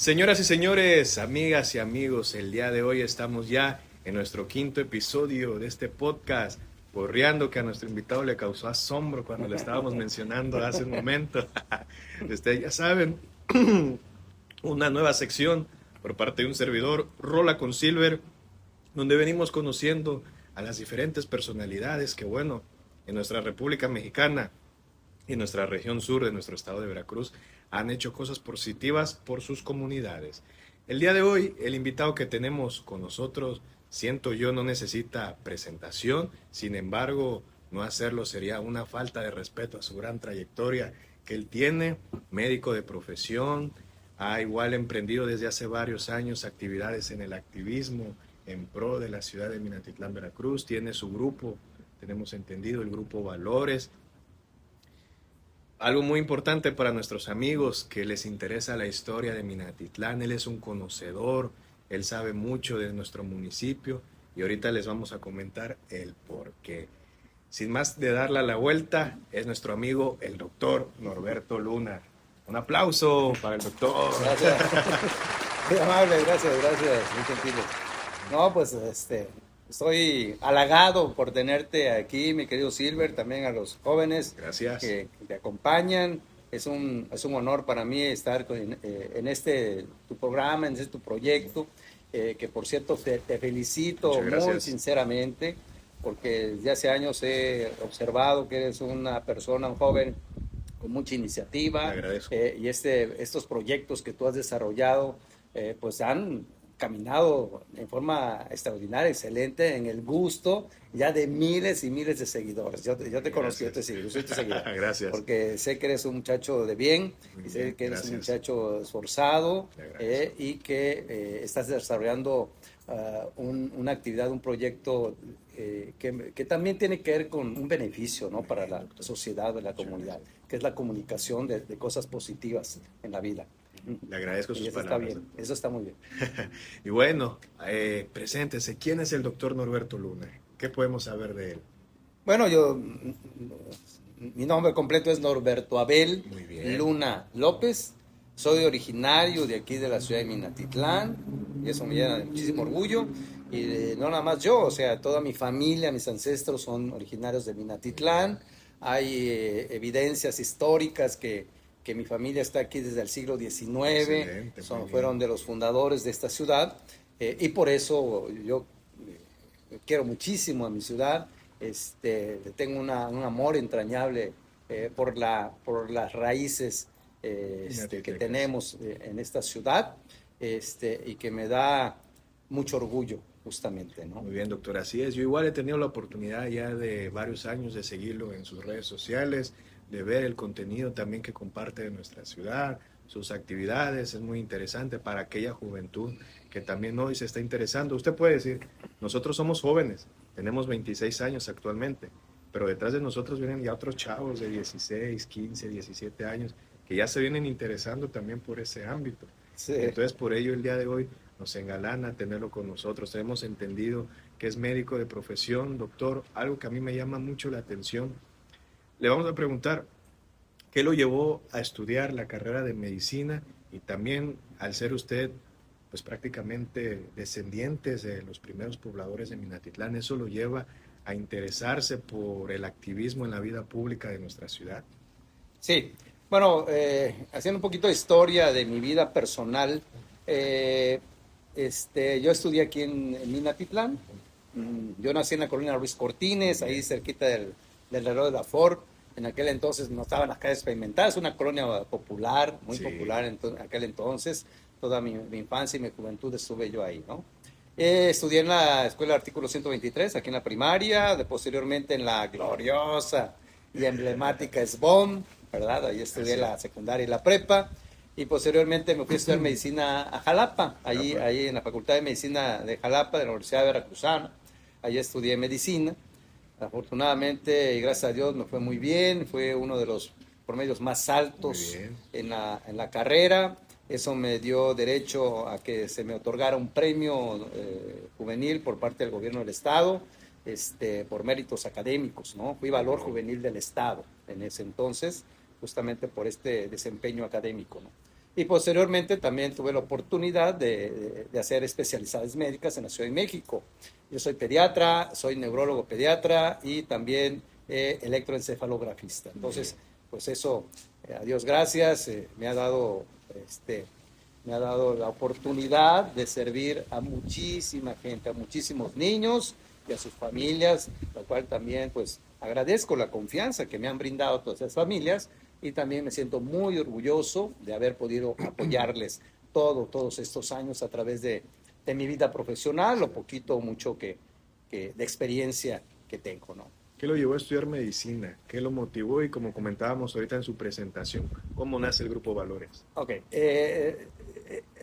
Señoras y señores, amigas y amigos, el día de hoy estamos ya en nuestro quinto episodio de este podcast, Porreando, que a nuestro invitado le causó asombro cuando le estábamos mencionando hace un momento. Ustedes ya saben, una nueva sección por parte de un servidor, Rola con Silver, donde venimos conociendo a las diferentes personalidades que, bueno, en nuestra República Mexicana y en nuestra región sur de nuestro estado de Veracruz han hecho cosas positivas por sus comunidades. El día de hoy, el invitado que tenemos con nosotros, siento yo, no necesita presentación, sin embargo, no hacerlo sería una falta de respeto a su gran trayectoria que él tiene, médico de profesión, ha igual emprendido desde hace varios años actividades en el activismo en pro de la ciudad de Minatitlán, Veracruz, tiene su grupo, tenemos entendido, el grupo Valores. Algo muy importante para nuestros amigos que les interesa la historia de Minatitlán, él es un conocedor, él sabe mucho de nuestro municipio y ahorita les vamos a comentar el por qué. Sin más de darle la vuelta, es nuestro amigo el doctor Norberto Luna. Un aplauso para el doctor. Gracias. Muy amable, gracias, muy gentiles. No, pues estoy halagado por tenerte aquí, mi querido Silver, también a los jóvenes Gracias. que te acompañan. Es un honor para mí estar en tu programa, en tu proyecto, que por cierto te felicito muy sinceramente, porque desde hace años he observado que eres una persona, un joven con mucha iniciativa, y estos proyectos que tú has desarrollado pues han caminado en forma extraordinaria, excelente, en el gusto ya de miles y miles de seguidores. Yo te conozco, yo te sigo, yo soy tu seguidor. Gracias. Porque sé que eres un muchacho de bien, y sé que eres un muchacho esforzado, y que estás desarrollando una actividad, un proyecto que también tiene que ver con un beneficio, ¿no?, para la sociedad, de la comunidad, que es la comunicación de cosas positivas en la vida. Le agradezco sus eso palabras. Está bien, eso está muy bien. Y bueno, preséntese, ¿quién es el doctor Norberto Luna? ¿Qué podemos saber de él? Bueno, mi nombre completo es Norberto Abel Luna López. Soy originario de aquí de la ciudad de Minatitlán, y eso me llena de muchísimo orgullo. Y no nada más yo, o sea, toda mi familia, mis ancestros son originarios de Minatitlán. Hay evidencias históricas que mi familia está aquí desde el siglo XIX, fueron de los fundadores de esta ciudad, y por eso yo quiero muchísimo a mi ciudad. Tengo un amor entrañable por las raíces que tenemos en esta ciudad, y que me da mucho orgullo, justamente, ¿no? Muy bien, doctor, así es. Yo igual he tenido la oportunidad ya de varios años de seguirlo en sus redes sociales, de ver el contenido también que comparte de nuestra ciudad, sus actividades. Es muy interesante para aquella juventud que también hoy se está interesando. Usted puede decir, nosotros somos jóvenes, tenemos 26 años actualmente, pero detrás de nosotros vienen ya otros chavos de 16, 15, 17 años que ya se vienen interesando también por ese ámbito. Sí. Entonces, por ello el día de hoy nos engalana tenerlo con nosotros. Hemos entendido que es médico de profesión, doctor, algo que a mí me llama mucho la atención. Le vamos a preguntar, ¿qué lo llevó a estudiar la carrera de medicina? Y también, al ser usted, pues prácticamente descendientes de los primeros pobladores de Minatitlán, ¿eso lo lleva a interesarse por el activismo en la vida pública de nuestra ciudad? Sí, bueno, haciendo un poquito de historia de mi vida personal, yo estudié aquí en Minatitlán. Yo nací en la colonia Ruiz Cortines, ahí cerquita del reloj de la Ford. En aquel entonces no estaban las calles pavimentadas, una colonia popular, muy popular en aquel entonces. Toda mi infancia y mi juventud estuve yo ahí, ¿no? Estudié en la escuela Artículo 123, aquí en la primaria, posteriormente en la gloriosa y emblemática SBOM, ¿verdad? Ahí estudié la secundaria y la prepa. Y posteriormente me fui a estudiar medicina a Jalapa, ahí en la Facultad de Medicina de Jalapa, de la Universidad Veracruzana. Allí estudié medicina. Afortunadamente y gracias a Dios me fue muy bien, fue uno de los promedios más altos en la carrera. Eso me dio derecho a que se me otorgara un premio juvenil por parte del gobierno del estado, por méritos académicos, ¿no? Fui valor juvenil del estado en ese entonces, justamente por este desempeño académico, ¿no? Y posteriormente también tuve la oportunidad de hacer especialidades médicas en la Ciudad de México. Yo soy pediatra, soy neurólogo pediatra y también electroencefalografista. Entonces, pues eso, a Dios gracias, me ha dado la oportunidad de servir a muchísima gente, a muchísimos niños y a sus familias, lo cual también pues agradezco la confianza que me han brindado todas esas familias y también me siento muy orgulloso de haber podido apoyarles todos estos años a través de mi vida profesional, lo poquito o mucho de experiencia que tengo, ¿no? ¿Qué lo llevó a estudiar medicina? ¿Qué lo motivó? Y como comentábamos ahorita en su presentación, ¿cómo nace el Grupo Valores? Ok.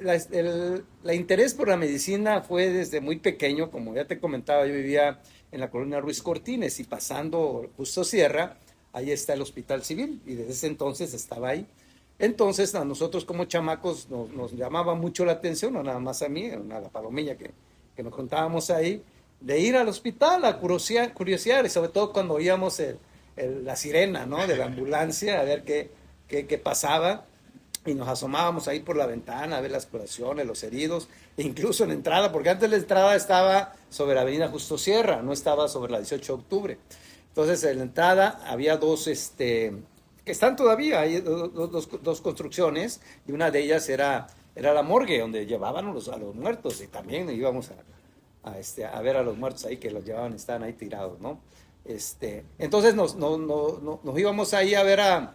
La interés por la medicina fue desde muy pequeño, como ya te comentaba, yo vivía en la colonia Ruiz Cortines y pasando Justo Sierra, ahí está el Hospital Civil y desde ese entonces estaba ahí. Entonces a nosotros como chamacos nos llamaba mucho la atención, no nada más a mí, a la palomilla que nos contábamos ahí, de ir al hospital a curiosear y sobre todo cuando oíamos la sirena, ¿no? De la ambulancia, a ver qué pasaba y nos asomábamos ahí por la ventana a ver las curaciones, los heridos, e incluso en la entrada, porque antes la entrada estaba sobre la avenida Justo Sierra, no estaba sobre la 18 de octubre. Entonces en la entrada había que están todavía, hay dos construcciones, y una de ellas era la morgue, donde llevaban a los muertos, y también íbamos a ver a los muertos ahí, que los llevaban, estaban ahí tirados, ¿no? Entonces nos íbamos ahí a ver a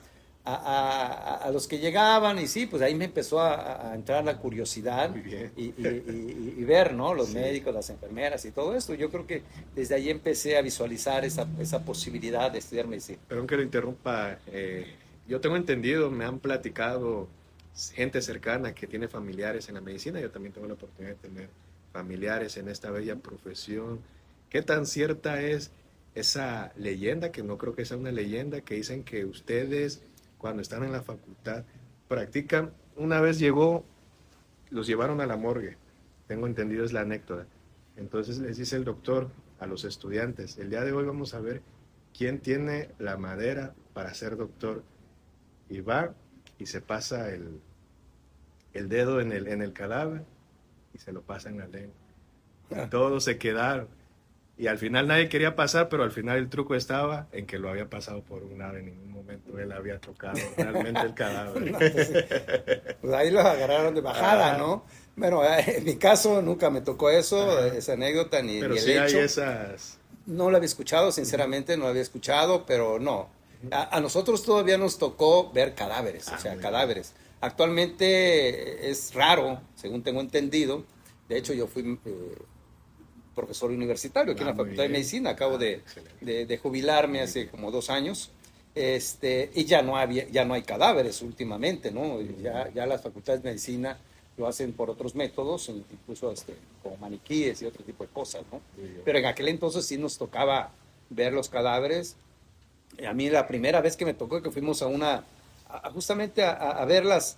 los que llegaban y sí, pues ahí me empezó a entrar la curiosidad y ver, ¿no? Los médicos, las enfermeras y todo esto. Yo creo que desde ahí empecé a visualizar esa posibilidad de estudiar medicina. Perdón que lo interrumpa. Yo tengo entendido, me han platicado gente cercana que tiene familiares en la medicina. Yo también tengo la oportunidad de tener familiares en esta bella profesión. ¿Qué tan cierta es esa leyenda, que no creo que sea una leyenda, que dicen que ustedes cuando están en la facultad practican? Una vez los llevaron a la morgue, tengo entendido, es la anécdota. Entonces les dice el doctor a los estudiantes: el día de hoy vamos a ver quién tiene la madera para ser doctor. Y va y se pasa el dedo en el cadáver y se lo pasa en la lengua. Y todos se quedaron. Y al final nadie quería pasar, pero al final el truco estaba en que lo había pasado por un lado. En ningún momento él había tocado realmente el cadáver. No, pues ahí los agarraron de bajada, ¿no? Bueno, en mi caso nunca me tocó eso, esa anécdota, ni pero el sí hecho. hay esas... No lo había escuchado, sinceramente, no lo había escuchado, pero no. A nosotros todavía nos tocó ver cadáveres, o sea, cadáveres. Actualmente es raro, según tengo entendido. De hecho, yo fui profesor universitario aquí en la Facultad de Medicina. Acabo de jubilarme hace como 2 años. Y ya no hay cadáveres últimamente, ¿no? Ya las facultades de medicina lo hacen por otros métodos, incluso como maniquíes y otro tipo de cosas, ¿no? Pero en aquel entonces sí nos tocaba ver los cadáveres. A mí la primera vez que me tocó, que fuimos justamente a ver las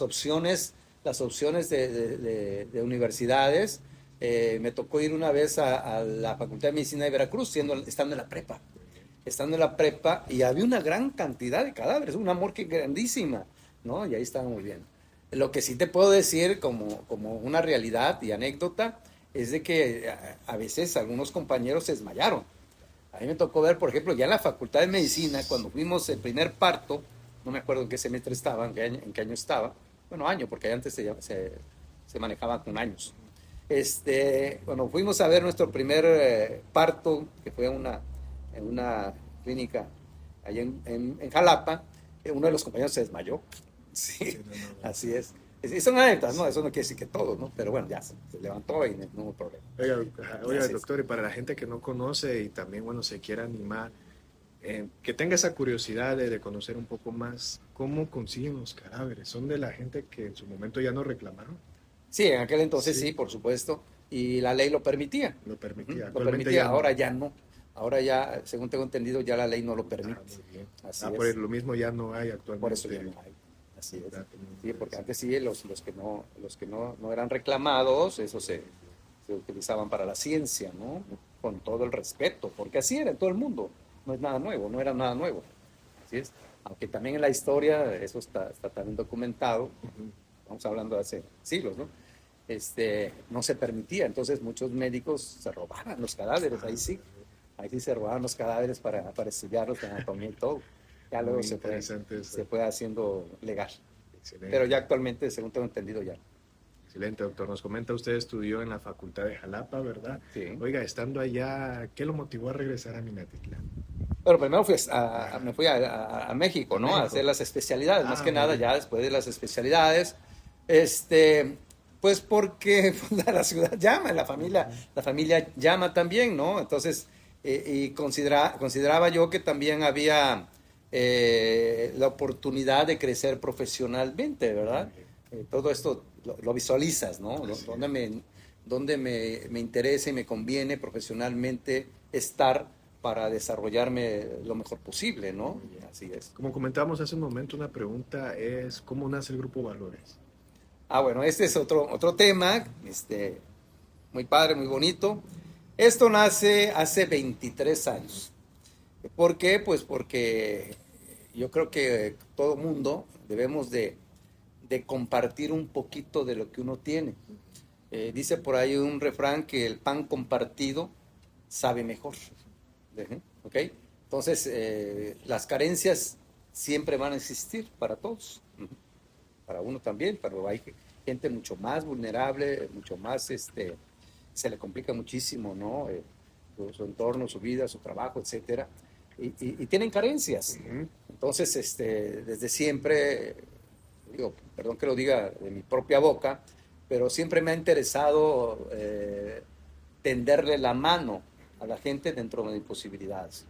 opciones de universidades. Me tocó ir una vez a la Facultad de Medicina de Veracruz, estando en la prepa, y había una gran cantidad de cadáveres, una morgue grandísima, ¿no? Y ahí estaba muy bien. Lo que sí te puedo decir como una realidad y anécdota es de que a veces algunos compañeros se desmayaron. A mí me tocó ver, por ejemplo, ya en la Facultad de Medicina, cuando fuimos el primer parto, no me acuerdo en qué semestre estaba, en qué año estaba, bueno, año, porque antes se manejaba con años. Bueno, fuimos a ver nuestro primer parto, que fue en una clínica allá en Jalapa. Uno de los compañeros se desmayó. Sí, así es. Son anécdotas, ¿no? Eso no quiere decir que todo, ¿no? Pero bueno, ya se levantó y no hubo problema. Oiga, doctor, y para la gente que no conoce y también, bueno, se quiera animar, que tenga esa curiosidad de conocer un poco más, ¿cómo consiguen los cadáveres? ¿Son de la gente que en su momento ya no reclamaron? Sí, en aquel entonces sí, por supuesto, y la ley lo permitía. Lo permitía. Lo permitía, ahora ya no. Ahora ya, según tengo entendido, ya la ley no lo permite. Muy bien. Así Por es. lo mismo ya no hay actualmente. Por eso ya no hay. Así es. Sí, porque antes sí, los que no eran reclamados, eso se utilizaban para la ciencia, ¿no? Con todo el respeto, porque así era en todo el mundo. No es nada nuevo, no era nada nuevo. Así es. aunque también en la historia, eso está también documentado, Ujú. estamos hablando de hace siglos, ¿no? No se permitía, entonces muchos médicos se robaban los cadáveres, ahí sí se robaban los cadáveres para estudiarlos, la anatomía y todo. Ya luego Muy interesante eso. se fue haciendo legal, pero Excelente. ya actualmente, según tengo entendido, ya. Excelente, doctor. Nos comenta usted estudió en la Facultad de Jalapa, ¿verdad? Sí. Oiga, estando allá, ¿qué lo motivó a regresar a Minatitlán? Pero primero me fui a A México, ¿no? A hacer México. las especialidades, más Ah, que muy nada bien. ya después de las especialidades, este, pues porque pues, la ciudad llama, la familia llama también, ¿no? Entonces, y consideraba yo que también había la oportunidad de crecer profesionalmente, ¿verdad? Muy bien. Todo esto lo visualizas, ¿no? Así Donde es. me interesa y me conviene profesionalmente estar para desarrollarme lo mejor posible, ¿no? Muy bien. Así es. Como comentábamos hace un momento, una pregunta es, ¿cómo nace el Grupo Valores? Bueno, este es otro tema, muy padre, muy bonito. Esto nace hace 23 años. ¿Por qué? Pues porque yo creo que todo mundo debemos de compartir un poquito de lo que uno tiene. Dice por ahí un refrán que el pan compartido sabe mejor. ¿Ok? Entonces, las carencias siempre van a existir para todos, para uno también, pero hay gente mucho más vulnerable, mucho más, se le complica muchísimo, ¿no? Su entorno, su vida, su trabajo, etcétera, y tienen carencias. Ujú. Entonces, desde siempre, digo, perdón que lo diga de mi propia boca, pero siempre me ha interesado tenderle la mano a la gente dentro de mis posibilidades.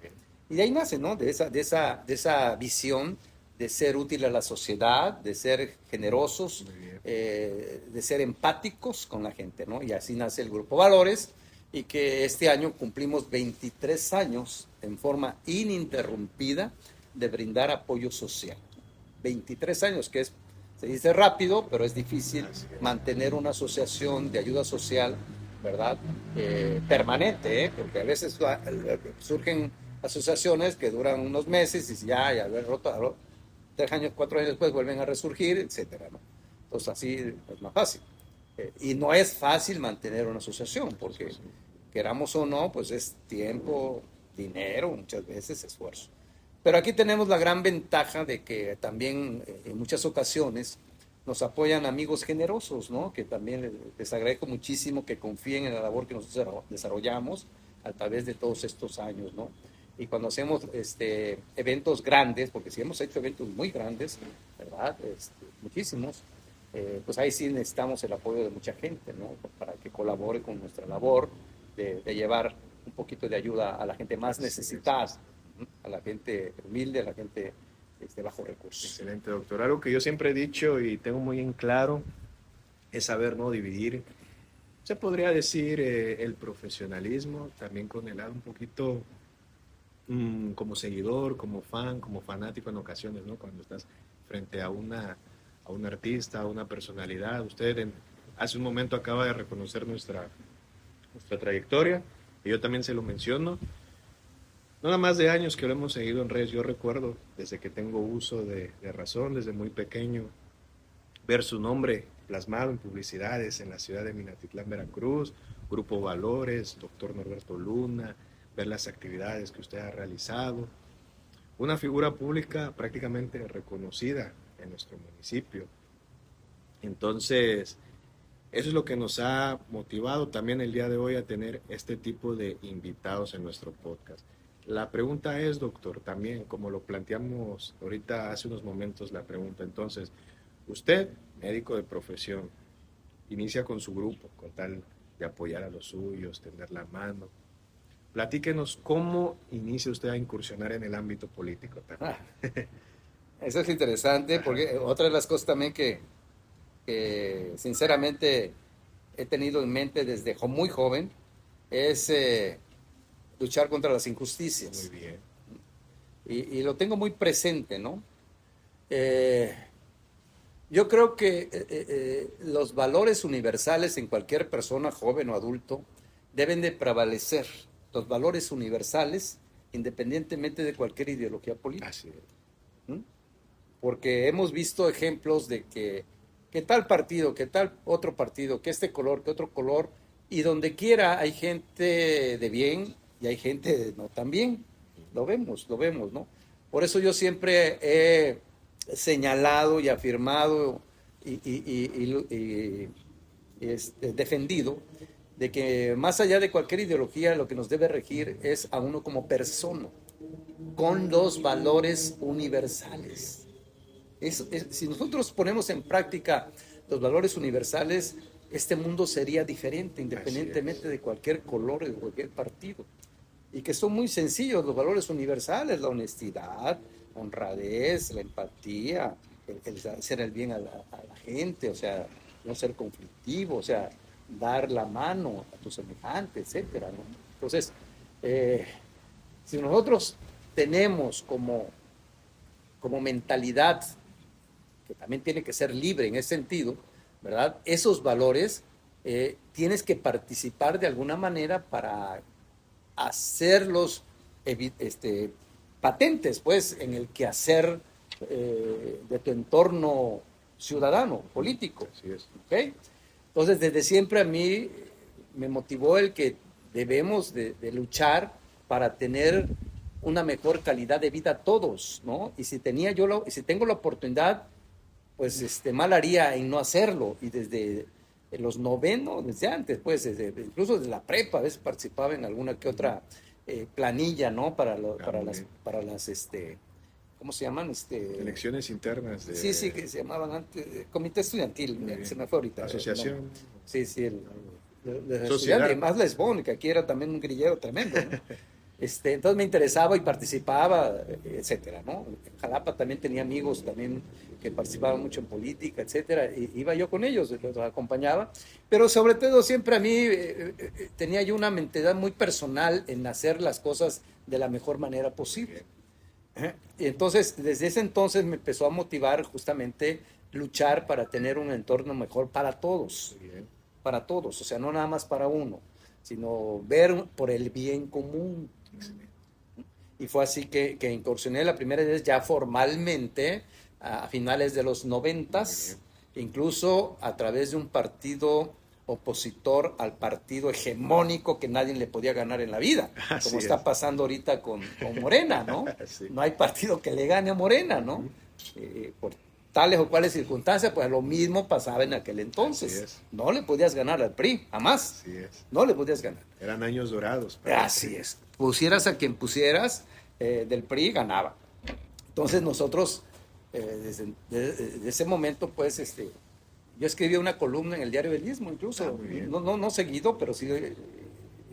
Y de ahí nace, ¿no? De esa visión de ser útil a la sociedad, de ser generosos, Muy bien. de ser empáticos con la gente, ¿no? Y así nace el Grupo Valores y que este año cumplimos 23 años en forma ininterrumpida de brindar apoyo social. 23 años, que se dice rápido, pero es difícil Así es. mantener una asociación de ayuda social, ¿verdad? Permanente, porque a veces surgen asociaciones que duran unos meses y ya haber roto, 3 años, 4 años después vuelven a resurgir, etcétera, ¿no? Entonces así es más fácil. Y no es fácil mantener una asociación, porque queramos o no, pues es tiempo, dinero, muchas veces esfuerzo. Pero aquí tenemos la gran ventaja de que también en muchas ocasiones nos apoyan amigos generosos, ¿no? Que también les agradezco muchísimo que confíen en la labor que nosotros desarrollamos a través de todos estos años, ¿no? Y cuando hacemos eventos grandes, porque sí hemos hecho eventos muy grandes, ¿verdad? Muchísimos, pues ahí sí necesitamos el apoyo de mucha gente, ¿no? Para que colabore con nuestra labor de llevar un poquito de ayuda a la gente más necesitada, a la gente humilde, a la gente bajo recursos. Excelente, doctor. Algo que yo siempre he dicho y tengo muy en claro es saber no dividir. Se podría decir el profesionalismo, también con el lado un poquito como seguidor, como fan, como fanático en ocasiones, ¿no? Cuando estás frente a un artista, a una personalidad. Usted hace un momento acaba de reconocer nuestra trayectoria y yo también se lo menciono. No nada más de años que lo hemos seguido en redes, yo recuerdo desde que tengo uso de razón, desde muy pequeño, ver su nombre plasmado en publicidades en la ciudad de Minatitlán, Veracruz, Grupo Valores, doctor Norberto Luna, ver las actividades que usted ha realizado. Una figura pública prácticamente reconocida en nuestro municipio. Entonces, eso es lo que nos ha motivado también el día de hoy a tener este tipo de invitados en nuestro podcast. La pregunta es, doctor, también, como lo planteamos ahorita hace unos momentos, la pregunta, entonces, usted, médico de profesión, inicia con su grupo, con tal de apoyar a los suyos, tender la mano. Platíquenos cómo inicia usted a incursionar en el ámbito político también. Eso es interesante, Ajá. porque otra de las cosas también que sinceramente he tenido en mente desde muy joven es luchar contra las Muy injusticias. bien. Y lo tengo muy presente, ¿no? Eh, yo creo que los valores universales en cualquier persona, joven o adulto, deben de prevalecer. Los valores universales, independientemente de cualquier ideología política. Así es. ¿Mm? Porque hemos visto ejemplos de que tal partido, que tal otro partido, que este color, que otro color, y donde quiera hay gente de bien y hay gente de no tan bien. Lo vemos, ¿no? Por eso yo siempre he señalado y afirmado y defendido de que más allá de cualquier ideología, lo que nos debe regir es a uno como persona, con los valores universales. Si nosotros ponemos en práctica los valores universales, este mundo sería diferente, independientemente de cualquier color, de cualquier partido. Y que son muy sencillos los valores universales: la honestidad, la honradez, la empatía, el hacer el bien a la gente, o sea, no ser conflictivo, o sea, dar la mano a tu semejante, etcétera, ¿no? Entonces, si nosotros tenemos como mentalidad, que también tiene que ser libre en ese sentido, ¿verdad? Esos valores, tienes que participar de alguna manera para hacerlos patentes, pues, en el quehacer de tu entorno ciudadano, político. Así es. ¿Okay? Entonces, desde siempre a mí me motivó el que debemos de luchar para tener una mejor calidad de vida todos, ¿no? Y si tengo la oportunidad, pues mal haría en no hacerlo. Y desde los novenos, desde antes, pues, incluso desde la prepa, a veces participaba en alguna que otra planilla, ¿no? Para las, ¿cómo se llaman? Elecciones internas de... Sí, que se llamaban antes, comité estudiantil, se me fue ahorita. Asociación. Sí, de Sociedad. y más lesbón, que aquí era también un grillero tremendo, ¿no? Entonces me interesaba y participaba, etcétera, ¿no? En Jalapa también tenía amigos también que participaban mucho en política, etcétera, y iba yo con ellos, los acompañaba, pero sobre todo siempre a mí tenía yo una mentalidad muy personal en hacer las cosas de la mejor manera posible. Y entonces, desde ese entonces me empezó a motivar justamente luchar para tener un entorno mejor para todos, o sea, no nada más para uno, sino ver por el bien común. Y fue así que incursioné la primera vez ya formalmente a finales de los 90s, incluso a través de un partido opositor al partido hegemónico que nadie le podía ganar en la vida, como está pasando ahorita con Morena, ¿no? Sí. No hay partido que le gane a Morena, ¿no? Por tales o cuales circunstancias, pues lo mismo pasaba en aquel entonces. No le podías ganar al PRI, jamás. Así es. No le podías ganar. Eran años dorados. Así es. Pusieras a quien pusieras, del PRI ganaba. Entonces nosotros, desde ese momento, pues, yo escribí una columna en el diario del Istmo, incluso, no seguido, pero sí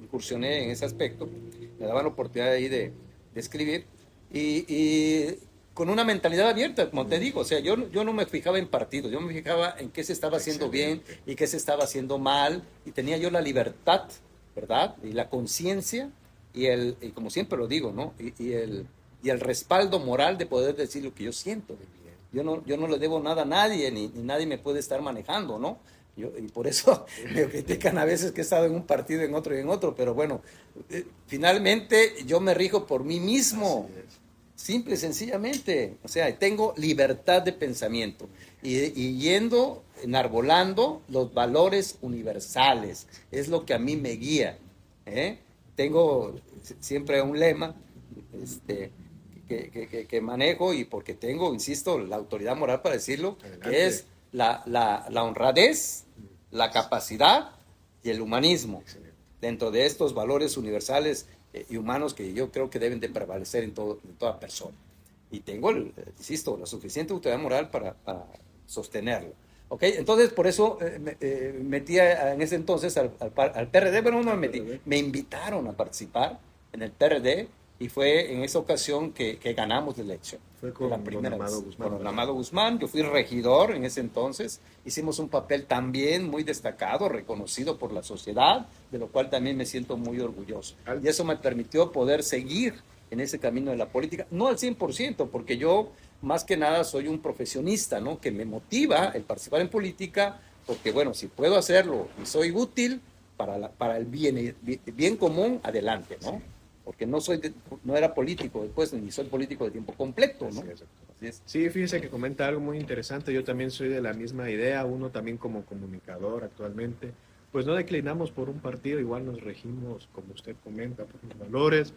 incursioné en ese aspecto. Me daban la oportunidad ahí de escribir y con una mentalidad abierta, como te digo, o sea, yo no me fijaba en partidos, yo me fijaba en qué se estaba haciendo bien y qué se estaba haciendo mal, y tenía yo la libertad, ¿verdad? Y la conciencia y como siempre lo digo, ¿no? Y el respaldo moral de poder decir lo que yo siento. Yo no le debo nada a nadie, ni nadie me puede estar manejando, ¿no? Y por eso me critican a veces que he estado en un partido, en otro y en otro, pero bueno, finalmente yo me rijo por mí mismo. Simple y sencillamente, o sea, tengo libertad de pensamiento y yendo, enarbolando los valores universales, es lo que a mí me guía. Tengo siempre un lema que manejo, y porque tengo, insisto, la autoridad moral para decirlo, que es la honradez, la capacidad y el humanismo. Dentro de estos valores universales y humanos que yo creo que deben de prevalecer en toda persona. Y tengo, insisto, la suficiente autoridad moral para sostenerlo. ¿Ok? Entonces, por eso metí en ese entonces al PRD, pero no me metí. Me invitaron a participar en el PRD, y fue en esa ocasión que ganamos la elección. Fue con don Amado Guzmán. Con don Amado Guzmán. Yo fui regidor en ese entonces. Hicimos un papel también muy destacado, reconocido por la sociedad, de lo cual también me siento muy orgulloso. Y eso me permitió poder seguir en ese camino de la política. No al 100%, porque yo más que nada soy un profesionista, ¿no? Que me motiva el participar en política, porque bueno, si puedo hacerlo y soy útil para el bien común, adelante, ¿no? porque no era político después, ni soy político de tiempo completo, ¿no? Así es. Sí, fíjese que comenta algo muy interesante. Yo también soy de la misma idea, uno también como comunicador actualmente. Pues no declinamos por un partido, igual nos regimos, como usted comenta, por los valores,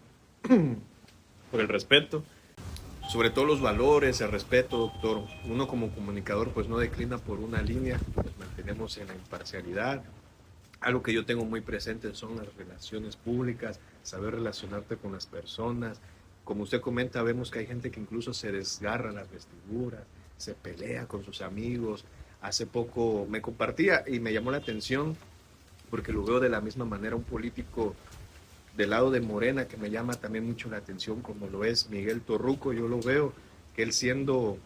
por el respeto, sobre todo los valores, el respeto, doctor. Uno como comunicador pues no declina por una línea, nos mantenemos en la imparcialidad. Algo que yo tengo muy presente son las relaciones públicas, saber relacionarte con las personas. Como usted comenta, vemos que hay gente que incluso se desgarra las vestiduras, se pelea con sus amigos. Hace poco me compartía y me llamó la atención porque lo veo de la misma manera un político del lado de Morena que me llama también mucho la atención, como lo es Miguel Torruco. Yo lo veo que él siendo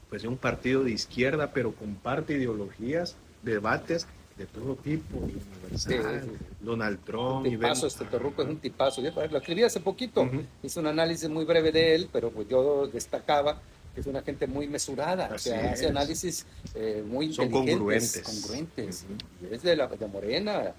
pues de un partido de izquierda, pero comparte ideologías, debates de todo tipo, Universal, Sí. Donald Trump. Un tipazo, Torruco es un tipazo. Yo lo escribí hace poquito, hice un análisis muy breve de él, pero pues yo destacaba que es una gente muy mesurada, o sea, hace análisis muy son inteligentes, congruentes. Y es de Morena,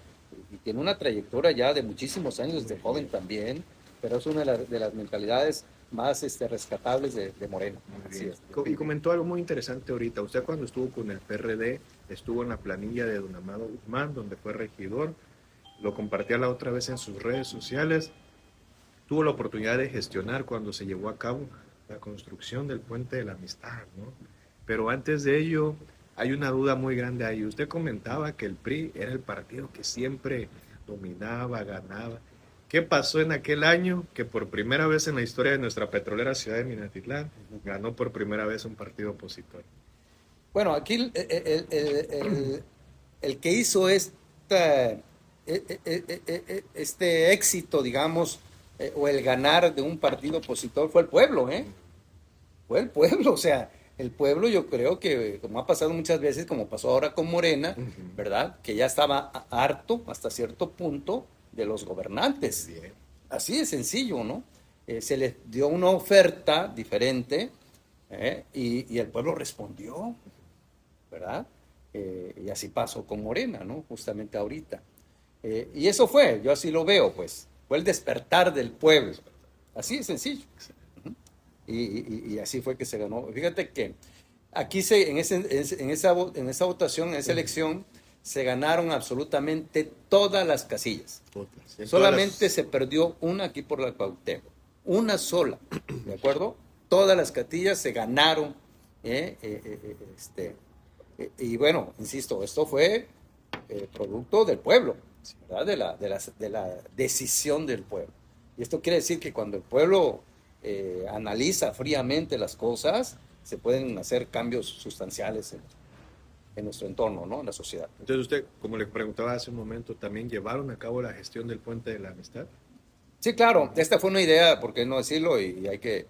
y tiene una trayectoria ya de muchísimos años, desde joven también, pero es una de las mentalidades más rescatables de Morena. Así es. Y comentó algo muy interesante ahorita. Usted cuando estuvo con el PRD, estuvo en la planilla de Don Amado Guzmán, donde fue regidor, lo compartía la otra vez en sus redes sociales, tuvo la oportunidad de gestionar cuando se llevó a cabo la construcción del Puente de la Amistad, ¿no? Pero antes de ello, hay una duda muy grande ahí. Usted comentaba que el PRI era el partido que siempre dominaba, ganaba. ¿Qué pasó en aquel año que por primera vez en la historia de nuestra petrolera ciudad de Minatitlán ganó por primera vez un partido opositor? Bueno, aquí el que hizo este éxito, digamos, o el ganar de un partido opositor fue el pueblo, ¿eh? Fue el pueblo, o sea, el pueblo yo creo que, como ha pasado muchas veces, como pasó ahora con Morena, ¿verdad? Que ya estaba harto hasta cierto punto de los gobernantes. Bien. Así de sencillo, ¿no? Se les dio una oferta diferente y el pueblo respondió, ¿verdad? Y así pasó con Morena, ¿no? Justamente ahorita. Y eso fue, yo así lo veo, pues, fue el despertar del pueblo. Así de sencillo. Y así fue que se ganó. Fíjate que aquí en esa votación, en esa elección, se ganaron absolutamente todas las casillas. Solamente se perdió una aquí por la Cuauhtémoc. Una sola, ¿de acuerdo? Todas las casillas se ganaron. Y bueno, insisto, esto fue producto del pueblo, ¿verdad? De la decisión del pueblo. Y esto quiere decir que cuando el pueblo analiza fríamente las cosas, se pueden hacer cambios sustanciales en nuestro entorno, ¿no? En la sociedad. Entonces usted, como le preguntaba hace un momento, ¿también llevaron a cabo la gestión del Puente de la Amistad? Sí, claro, esta fue una idea, ¿por qué no decirlo? Y hay que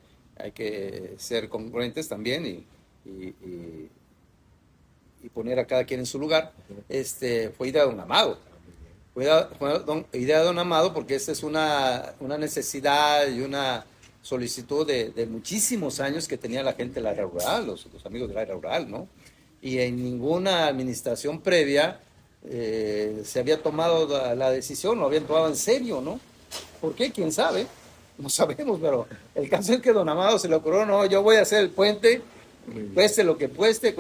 ser congruentes también y poner a cada quien en su lugar. Fue idea de Don Amado. Fue idea de Don Amado porque esta es una necesidad y una solicitud de muchísimos años que tenía la gente del área rural, los amigos del área rural, ¿no? Y en ninguna administración previa se había tomado la decisión, lo habían tomado en serio, ¿no? ¿Por qué? ¿Quién sabe? No sabemos, pero el caso es que Don Amado se le ocurrió, no, yo voy a hacer el puente, cueste lo que cueste,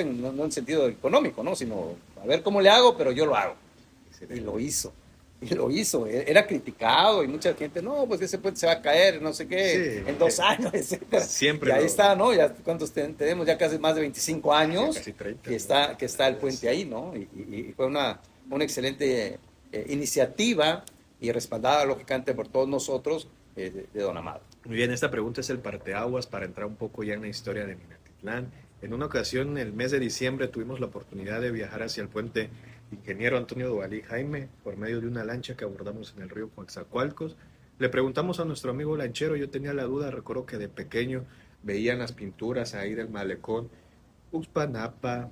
no en sentido económico, ¿no? Sino a ver cómo le hago, pero yo lo hago. Y lo hizo. Era criticado y mucha gente, no, pues ese puente se va a caer, no sé qué, en 2 años, etc. Siempre. Y ahí está, ¿no? Ya, ¿cuántos tenemos? Ya casi más de 25 años casi 30, que está el puente ahí, ¿no? Y fue una excelente iniciativa y respaldada, lógicamente, por todos nosotros de Don Amado. Muy bien, esta pregunta es el parteaguas para entrar un poco ya en la historia de Minatitlán. En una ocasión, en el mes de diciembre, tuvimos la oportunidad de viajar hacia el puente Ingeniero Antonio Duvalí Jaime por medio de una lancha que abordamos en el río Coatzacoalcos. Le preguntamos a nuestro amigo lanchero, yo tenía la duda, recuerdo que de pequeño veían las pinturas ahí del malecón, Uxpanapa,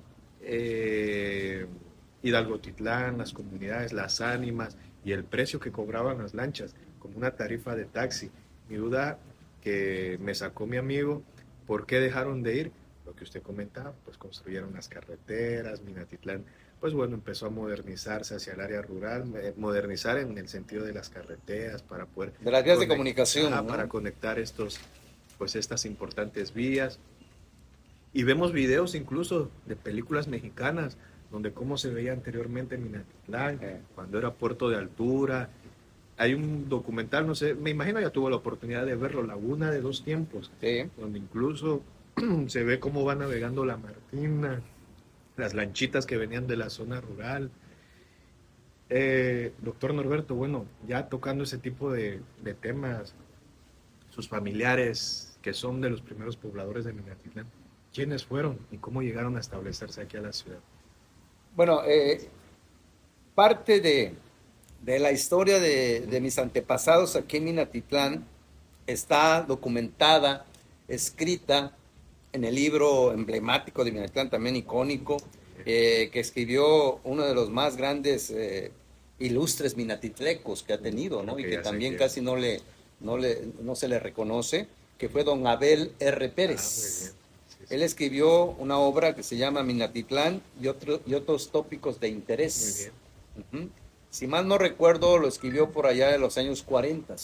Hidalgotitlán, las comunidades, las ánimas y el precio que cobraban las lanchas como una tarifa de taxi. Mi duda que me sacó mi amigo, ¿por qué dejaron de ir? Lo que usted comentaba, pues construyeron las carreteras, Minatitlán pues bueno, empezó a modernizarse hacia el área rural, modernizar en el sentido de las carreteras para poder De las vías de comunicación, ajá, ¿no? para conectar pues estas importantes vías. Y vemos videos incluso de películas mexicanas, donde cómo se veía anteriormente Minatitlán, cuando era puerto de altura. Hay un documental, no sé, me imagino ya tuvo la oportunidad de verlo, Laguna de Dos Tiempos, Sí. donde incluso se ve cómo va navegando la Martina, las lanchitas que venían de la zona rural. Doctor Norberto, bueno, ya tocando ese tipo de temas, sus familiares que son de los primeros pobladores de Minatitlán, ¿quiénes fueron y cómo llegaron a establecerse aquí a la ciudad? Bueno, parte de la historia de mis antepasados aquí en Minatitlán está documentada, escrita en el libro emblemático de Minatitlán, también icónico, que escribió uno de los más grandes ilustres minatitlecos que ha tenido, ¿no? Y que también casi no se le reconoce, que fue don Abel R. Pérez. Él escribió una obra que se llama Minatitlán y otros tópicos de interés. Muy bien. Si mal no recuerdo, lo escribió por allá de los años 40.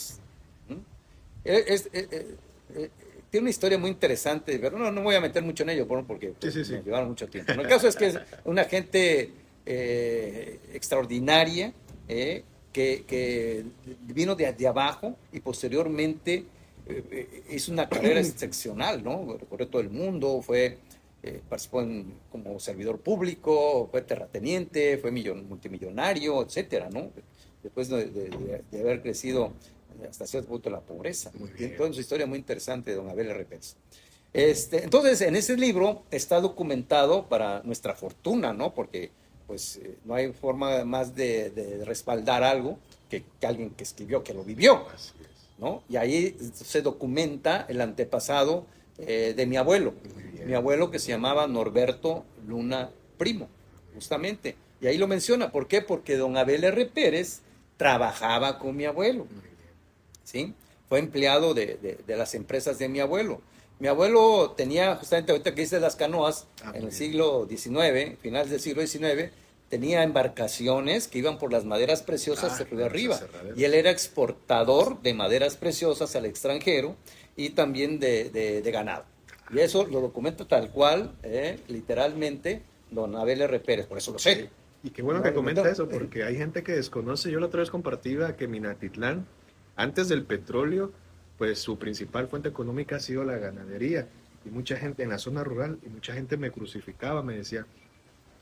Tiene una historia muy interesante, pero no voy a meter mucho en ello, porque nos llevaron mucho tiempo. El caso es que es una gente extraordinaria, que vino de abajo y posteriormente hizo una carrera excepcional, ¿no? Recorrió todo el mundo, participó como servidor público, fue terrateniente, fue multimillonario, etcétera, ¿no? Después de haber crecido hasta cierto punto la pobreza. Tiene toda su historia muy interesante de don Abel R. Pérez. Entonces, en ese libro está documentado, para nuestra fortuna, ¿no? Porque pues no hay forma más de respaldar algo que alguien que escribió, que lo vivió, ¿no? Y ahí se documenta el antepasado de mi abuelo. Mi abuelo, que se llamaba Norberto Luna Primo, justamente. Y ahí lo menciona. ¿Por qué? Porque don Abel R. Pérez trabajaba con mi abuelo, ¿sí? Fue empleado de las empresas de mi abuelo. Mi abuelo tenía, justamente ahorita que dice las canoas, en el siglo XIX, finales del siglo XIX, tenía embarcaciones que iban por las maderas preciosas de Río Arriba. Y él era exportador de maderas preciosas al extranjero y también de ganado. Y eso lo documenta tal cual, literalmente, don Abel R. Pérez, por eso lo sé. Y qué bueno que comenta eso, porque hay gente que desconoce. Yo la otra vez compartía que Minatitlán, antes del petróleo, pues su principal fuente económica ha sido la ganadería. Y mucha gente en la zona rural, y mucha gente me crucificaba, me decía,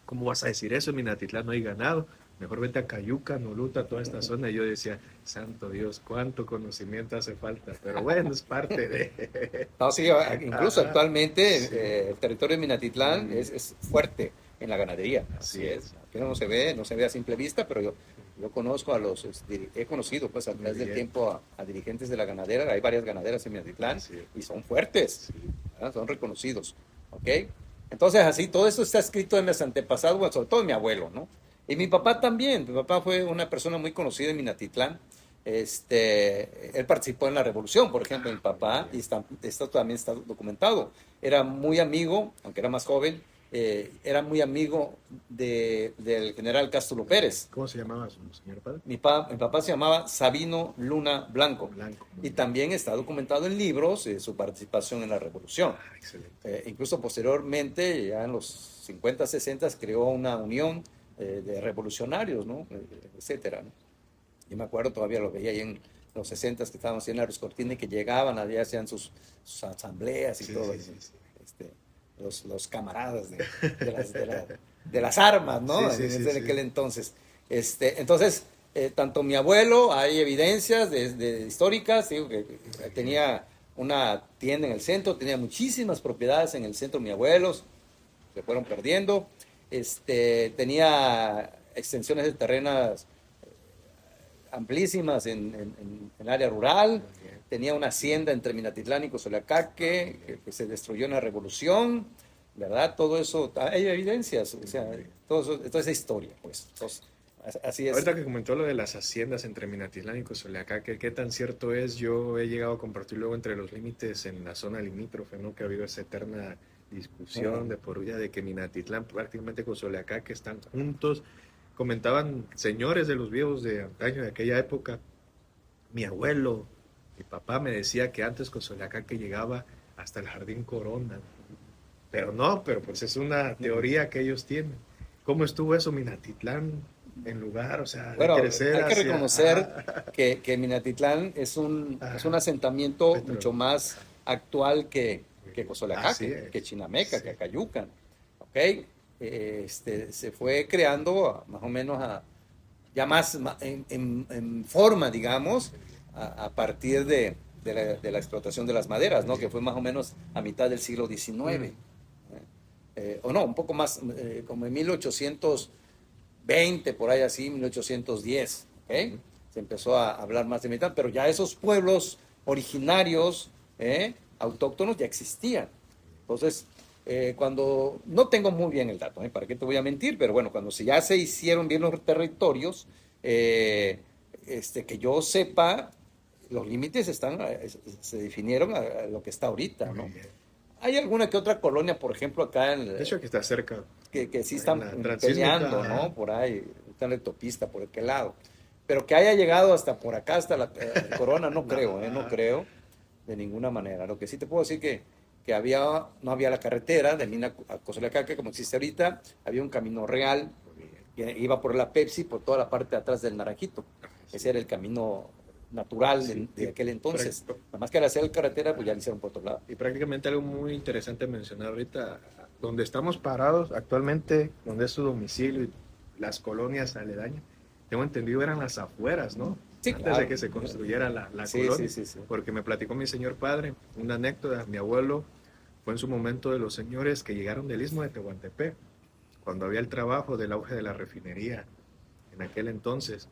¿cómo vas a decir eso? En Minatitlán no hay ganado. Mejor vete a Cayuca, Noluta, toda esta zona. Y yo decía, santo Dios, cuánto conocimiento hace falta. Pero bueno, es parte de... No, sí, incluso actualmente el territorio de Minatitlán es fuerte en la ganadería. Así es. Aquí no se ve a simple vista, pero yo conozco he conocido pues a través del tiempo a dirigentes de la ganadera. Hay varias ganaderas en Minatitlán y son fuertes, son reconocidos. ¿Ok? Entonces, así, todo esto está escrito en mis antepasados, bueno, sobre todo en mi abuelo, ¿no? Y mi papá también. Mi papá fue una persona muy conocida en Minatitlán. Él participó en la revolución, por ejemplo, mi papá, y esto también está documentado. Era muy amigo, aunque era más joven, era muy amigo del general Cástulo Pérez. ¿Cómo se llamaba su señor padre? Mi papá se llamaba Sabino Luna Blanco. Y también está documentado en libros su participación en la revolución. Incluso posteriormente, ya en los 50, 60, creó una unión de revolucionarios, ¿no? Etcétera, ¿no? Yo me acuerdo, todavía lo veía ahí en los 60 que estábamos en la Ruiz Cortina y que llegaban, allá hacían sus asambleas y todo. Los camaradas de las armas, ¿no? Desde aquel entonces. Entonces, tanto mi abuelo, hay evidencias históricas, digo, que tenía una tienda en el centro, tenía muchísimas propiedades en el centro, mi abuelo, se fueron perdiendo. Tenía extensiones de terrenas amplísimas en el área rural. Tenía una hacienda entre Minatitlán y Cozoleacaque que se destruyó en la revolución, ¿verdad? Todo eso, hay evidencias, o sea, toda esa historia, pues. Entonces, así es. Ahorita que comentó lo de las haciendas entre Minatitlán y Cozoleacaque, ¿qué tan cierto es? Yo he llegado a compartir luego entre los límites en la zona limítrofe, ¿no? Que ha habido esa eterna discusión de por vida de que Minatitlán prácticamente con Soleacaque están juntos. Comentaban señores de los viejos de antaño, de aquella época, mi abuelo, mi papá me decía que antes con Soleacaque llegaba hasta el Jardín Corona. Pero no, pero pues es una teoría que ellos tienen. ¿Cómo estuvo eso, Minatitlán, en lugar, o sea, de Bueno, crecer hay que hacia... reconocer que Minatitlán es un asentamiento Petro. mucho más actual que Así Cozoleacaque, es. que Chinameca, Sí. que Acayucan. ¿Ok? Se fue creando más o menos ya más en forma, digamos, a partir de la explotación de las maderas, ¿no? Que fue más o menos a mitad del siglo XIX. O no, un poco más, como en 1820, por ahí así, 1810. ¿Ok? Se empezó a hablar más de mitad, pero ya esos pueblos originarios, autóctonos, ya existían. Entonces, cuando, no tengo muy bien el dato, ¿para qué te voy a mentir? Pero bueno, cuando ya se hicieron bien los territorios, que yo sepa, los límites se definieron a lo que está ahorita, ¿no? Muy bien. Hay alguna que otra colonia, por ejemplo, acá De hecho, que está cerca. que sí En están la transísmica, peleando, ajá. ¿no? Por ahí, está en la autopista, por aquel lado. Pero que haya llegado hasta por acá, hasta la Corona, no creo, no creo, de ninguna manera. Lo que sí te puedo decir que no había la carretera de Mina a Cozoleacaque como existe ahorita, había un camino real que iba por la Pepsi, por toda la parte de atrás del Naranjito. Ese era el camino natural de aquel entonces. Nada más que al hacer la carretera, pues ya lo hicieron por otro lado. Y prácticamente algo muy interesante mencionar ahorita, donde estamos parados actualmente, donde es su domicilio y las colonias aledañas, tengo entendido eran las afueras, ¿no? Sí, Antes claro. de que se construyera la Sí, colonia. sí. Porque me platicó mi señor padre una anécdota. Mi abuelo fue en su momento de los señores que llegaron del Istmo de Tehuantepec, cuando había el trabajo del auge de la refinería en aquel entonces.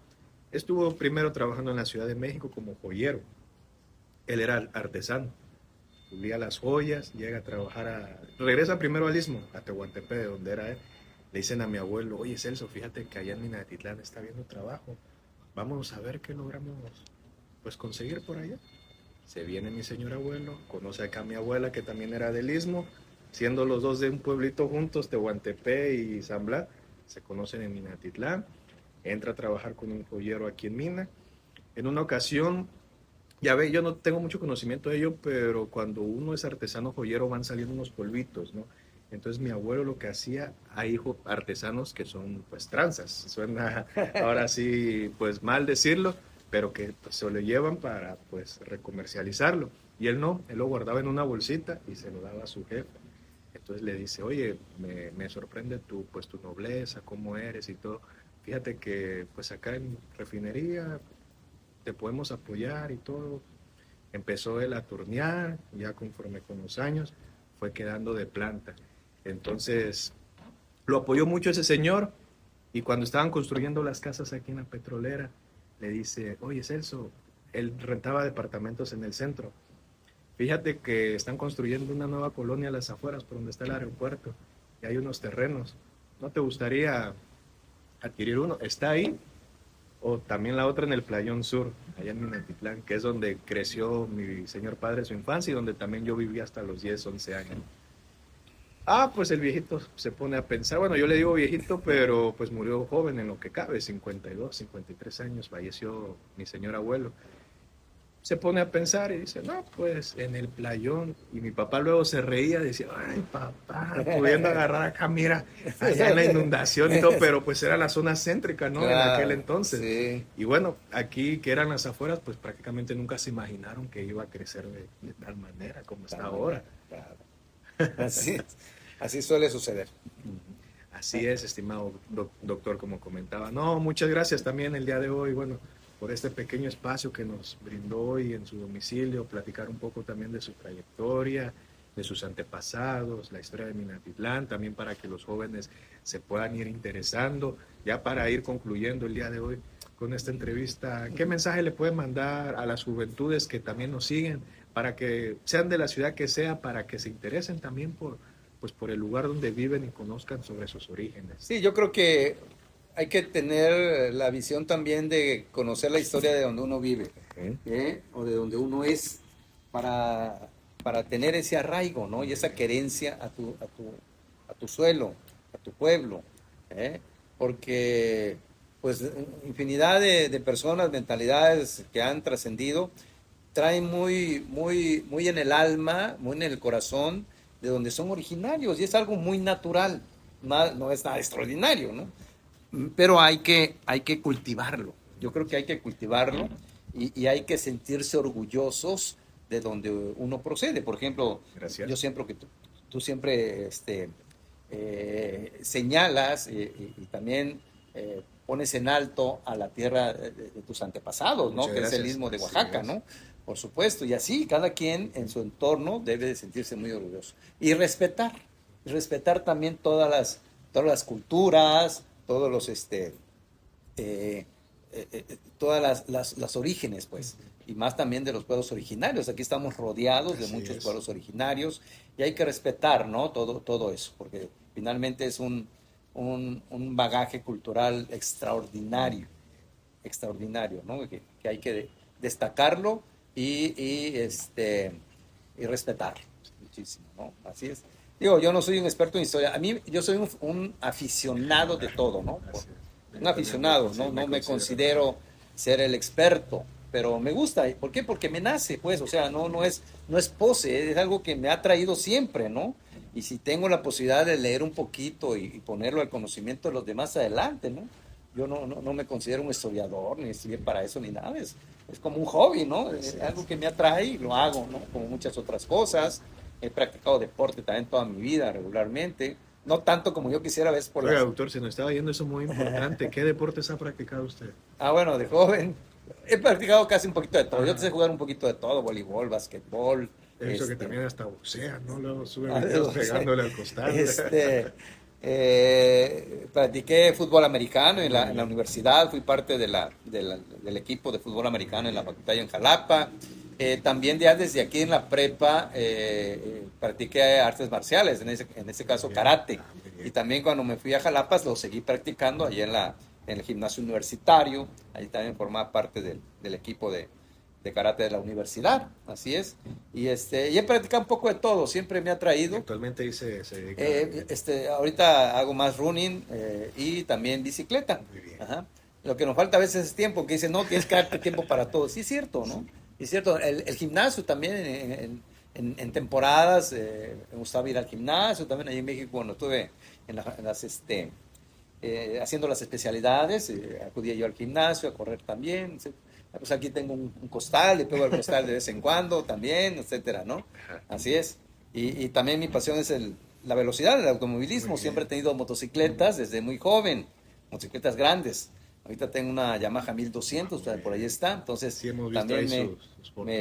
Estuvo primero trabajando en la Ciudad de México como joyero. Él era artesano, pulía las joyas, llega a trabajar regresa primero al Istmo, a Tehuantepec, de donde era él. Le dicen a mi abuelo, oye Celso, fíjate que allá en Minatitlán está viendo trabajo, vamos a ver qué logramos pues conseguir por allá. Se viene mi señor abuelo, conoce acá a mi abuela que también era del Istmo, siendo los dos de un pueblito juntos, Tehuantepec y San Blas, se conocen en Minatitlán, entra a trabajar con un joyero aquí en Mina. En una ocasión, ya ve, yo no tengo mucho conocimiento de ello, pero cuando uno es artesano joyero van saliendo unos polvitos, ¿no? Entonces mi abuelo lo que hacía, hay artesanos que son pues tranzas, suena ahora sí pues mal decirlo, pero que pues, se lo llevan para pues recomercializarlo. Y él no, él lo guardaba en una bolsita y se lo daba a su jefe. Entonces le dice, oye, me sorprende pues, tu nobleza, cómo eres y todo. Fíjate que pues acá en refinería te podemos apoyar y todo. Empezó él a turnear, ya conforme con los años fue quedando de planta. Entonces lo apoyó mucho ese señor y cuando estaban construyendo las casas aquí en la petrolera, le dice, oye Celso, él rentaba departamentos en el centro. Fíjate que están construyendo una nueva colonia a las afueras por donde está el aeropuerto y hay unos terrenos. ¿No te gustaría adquirir uno? Está ahí. O también la otra en el Playón Sur, allá en Minatitlán, que es donde creció mi señor padre su infancia y donde también yo viví hasta los 10, 11 años. Ah, pues el viejito se pone a pensar, bueno, yo le digo viejito, pero pues murió joven en lo que cabe, 52, 53 años, falleció mi señor abuelo. Se pone a pensar y dice, no, pues en el playón. Y mi papá luego se reía, decía, ay, papá, pudiendo agarrar acá, mira, allá en la inundación y todo, pero pues era la zona céntrica, ¿no? Claro, en aquel entonces. Sí. Y bueno, aquí que eran las afueras, pues prácticamente nunca se imaginaron que iba a crecer de tal manera como está ahora. Claro. Así suele suceder. Así es, estimado doctor, como comentaba. No, muchas gracias también el día de hoy, bueno, por este pequeño espacio que nos brindó hoy en su domicilio, platicar un poco también de su trayectoria, de sus antepasados, la historia de Minatitlán, también para que los jóvenes se puedan ir interesando. Ya para ir concluyendo el día de hoy con esta entrevista, ¿qué mensaje le puede mandar a las juventudes que también nos siguen para que sean de la ciudad que sea, para que se interesen también por el lugar donde viven y conozcan sobre sus orígenes? Sí, yo creo que hay que tener la visión también de conocer la historia de donde uno vive, o de donde uno es, para para tener ese arraigo, ¿no? Y esa querencia a tu suelo, a tu pueblo, ¿eh? Porque pues infinidad de personas, mentalidades que han trascendido, traen muy en el alma, muy en el corazón, de donde son originarios, y es algo muy natural, no es nada extraordinario, ¿no? Pero hay que cultivarlo. Yo creo que hay que cultivarlo y hay que sentirse orgullosos de donde uno procede. Por ejemplo, Gracias. yo siempre que tú siempre señalas y también pones en alto a la tierra de tus antepasados, ¿no? Muchas Que gracias. es el Istmo de Así Oaxaca, es. ¿no? Por supuesto, y así cada quien en su entorno debe de sentirse muy orgulloso. Y respetar también todas las culturas, todos los, todas las orígenes, pues, y más también de los pueblos originarios. Aquí estamos rodeados de Así muchos es. pueblos originarios y hay que respetar, ¿no? Todo eso, porque finalmente es un bagaje cultural extraordinario, ¿no? Que hay que destacarlo y respetar muchísimo, ¿no? Así es. Digo, yo no soy un experto en historia. A mí, yo soy un aficionado de todo, ¿no? Así es. Un aficionado, Sí, ¿no? No me también. considero ser el experto, pero me gusta. ¿Por qué? Porque me nace, pues, o sea, no es pose, es algo que me ha traído siempre, ¿no? Y si tengo la posibilidad de leer un poquito y ponerlo al conocimiento de los demás, adelante, ¿no? Yo no me considero un historiador, ni estudié para eso, ni nada. Es como un hobby, ¿no? Es algo que me atrae y lo hago, ¿no? Como muchas otras cosas. He practicado deporte también toda mi vida, regularmente. No tanto como yo quisiera, a veces por Oiga, las... doctor, se nos estaba yendo eso muy importante. ¿Qué deportes ha practicado usted? Ah, bueno, de joven. He practicado casi un poquito de todo. Yo Ajá. sé jugar un poquito de todo, voleibol, basquetbol, He visto que también hasta boxea, ¿no? Luego sube de videos 12. pegándole al costal. Practiqué fútbol americano Muy en la bien. universidad, fui parte del equipo de fútbol americano en la facultad en Jalapa. También ya desde aquí en la prepa practiqué artes marciales, en ese caso Bien. karate. Muy bien. Y también cuando me fui a Jalapa lo seguí practicando ahí en el gimnasio universitario, ahí también formaba parte del equipo de karate de la universidad, así es. Y he practicado un poco de todo, siempre me ha traído. Actualmente ahí se dedica. Ahorita hago más running y también bicicleta. Muy bien. Ajá. Lo que nos falta a veces es tiempo, que dicen, no, tienes que darte tiempo para todo. Sí, es cierto, ¿no? Es cierto, el gimnasio también en temporadas, me gustaba ir al gimnasio, también allí en México cuando estuve en las, haciendo las especialidades, acudía yo al gimnasio a correr también. Pues aquí tengo un costal, le pego al costal de vez en cuando también, etcétera, ¿no? Ajá. Así es. Y también mi pasión es la velocidad, el automovilismo. Muy Siempre he bien. tenido motocicletas desde muy joven, motocicletas grandes. Ahorita tengo una Yamaha 1200, por ahí está. Entonces, Sí, hemos visto ahí también sus fotos.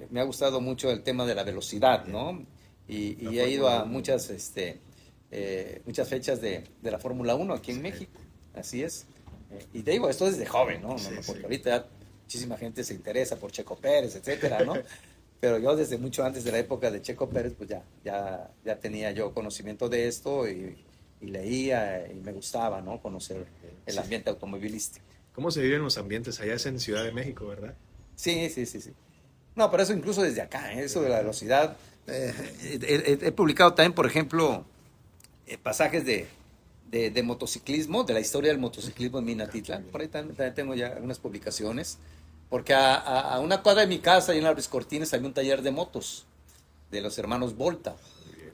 me ha gustado mucho el tema de la velocidad, Bien. ¿no? La Y he ido Fórmula a 1. muchas fechas de la Fórmula 1 aquí en Excelente. México. Así es. Y te digo, esto desde joven, ¿no? Sí, Porque sí. ahorita ya muchísima gente se interesa por Checo Pérez, etcétera, ¿no? Pero yo desde mucho antes de la época de Checo Pérez, pues ya tenía yo conocimiento de esto y leía y me gustaba, ¿no? Conocer el ambiente automovilístico. ¿Cómo se viven los ambientes? Allá es en Ciudad de México, ¿verdad? Sí. No, pero eso incluso desde acá, eso de la velocidad. He publicado también, por ejemplo, pasajes de motociclismo, de la historia del motociclismo en Minatitlán. Por ahí también tengo ya algunas publicaciones. Porque a una cuadra de mi casa, ahí en las Ruiz Cortines, había un taller de motos de los hermanos Volta. Muy bien.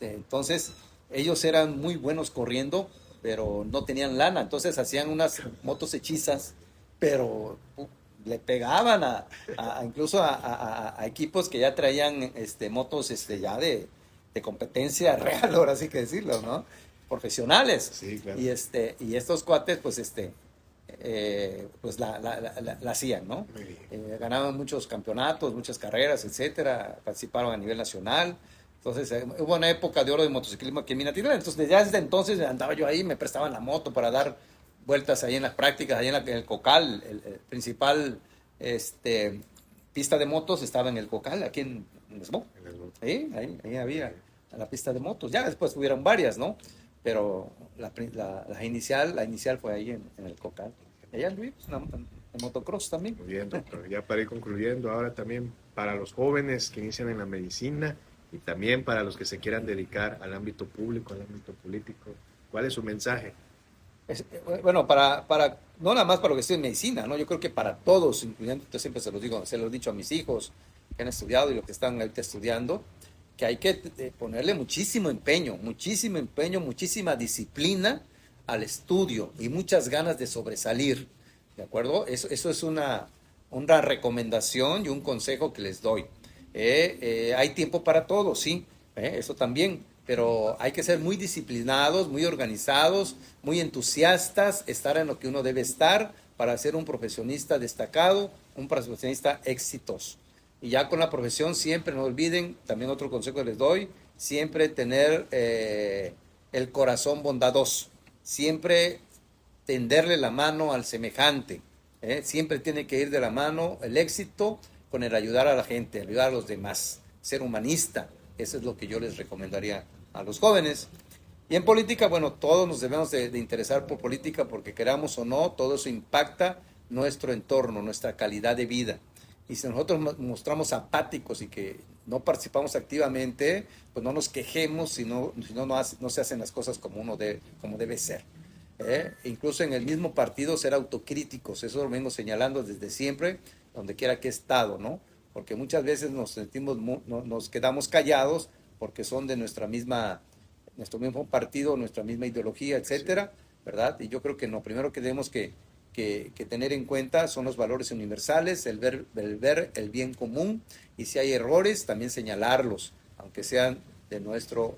Entonces, ellos eran muy buenos corriendo, pero no tenían lana. Entonces, hacían unas motos hechizas, pero le pegaban incluso a equipos que ya traían motos ya de competencia real, ahora sí que decirlo, ¿no? Profesionales. Sí, claro. Y estos cuates, pues, pues la hacían, ¿no? Muy bien. Ganaban muchos campeonatos, muchas carreras, etcétera, participaron a nivel nacional. Entonces, hubo una época de oro de motociclismo aquí en Minatitlán. Entonces, ya desde entonces andaba yo ahí, me prestaban la moto para dar vueltas ahí en las prácticas, ahí en el Cocal, el principal pista de motos estaba en el Cocal, aquí en Esmo. Ahí había la pista de motos. Ya después hubieron varias, ¿no? Pero la inicial fue ahí en el Cocal. Allá en Luis, En motocross también. Muy bien, doctor. Ya para ir concluyendo, ahora también para los jóvenes que inician en la medicina y también para los que se quieran dedicar al ámbito público, al ámbito político, ¿cuál es su mensaje? Bueno, no nada más para lo que estoy en medicina, ¿no? Yo creo que para todos, incluyendo, yo siempre se los digo, se los he dicho a mis hijos que han estudiado y los que están ahorita estudiando, que hay que ponerle muchísimo empeño, muchísima disciplina al estudio y muchas ganas de sobresalir, ¿de acuerdo? Eso es una recomendación y un consejo que les doy. Hay tiempo para todo, sí, eso también, pero hay que ser muy disciplinados, muy organizados, muy entusiastas, estar en lo que uno debe estar para ser un profesionista destacado, un profesionista exitoso. Y ya con la profesión siempre, no olviden, también otro consejo que les doy, siempre tener el corazón bondadoso, siempre tenderle la mano al semejante, siempre tiene que ir de la mano el éxito con el ayudar a la gente, ayudar a los demás, ser humanista. Eso es lo que yo les recomendaría a los jóvenes. Y en política, bueno, todos nos debemos de interesar por política porque queramos o no, todo eso impacta nuestro entorno, nuestra calidad de vida. Y si nosotros nos mostramos apáticos y que no participamos activamente, pues no nos quejemos si no se hacen las cosas como debe ser. Incluso en el mismo partido ser autocríticos, eso lo vengo señalando desde siempre, donde quiera que he estado, ¿no? Porque muchas veces nos quedamos callados porque son de nuestro mismo partido, nuestra misma ideología, etcétera, ¿verdad? Y yo creo que lo primero que debemos que tener en cuenta son los valores universales, el ver el bien común, y si hay errores, también señalarlos, aunque sean de nuestro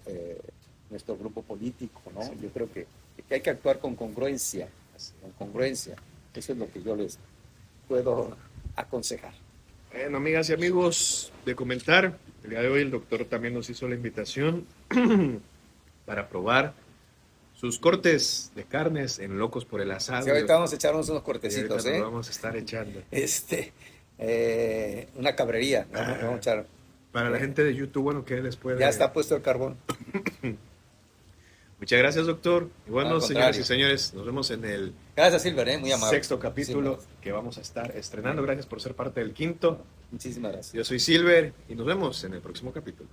grupo político, ¿no? Sí. Yo creo que hay que actuar con congruencia. Eso es lo que yo les puedo aconsejar. Bueno, amigas y amigos, de comentar, el día de hoy el doctor también nos hizo la invitación para probar sus cortes de carnes en Locos por el Asado. Sí, ahorita vamos a echarnos unos cortecitos, nos vamos a estar echando. Una cabrería, ¿no? Vamos a echar. Para la gente de YouTube, bueno, ¿qué les puede...? Ya está puesto el carbón. Muchas gracias, doctor. Y bueno, señoras y señores, nos vemos en el... Gracias, Silver, muy amable. Sexto capítulo que vamos a estar estrenando. Gracias por ser parte del quinto. Muchísimas gracias. Yo soy Silver y nos vemos en el próximo capítulo.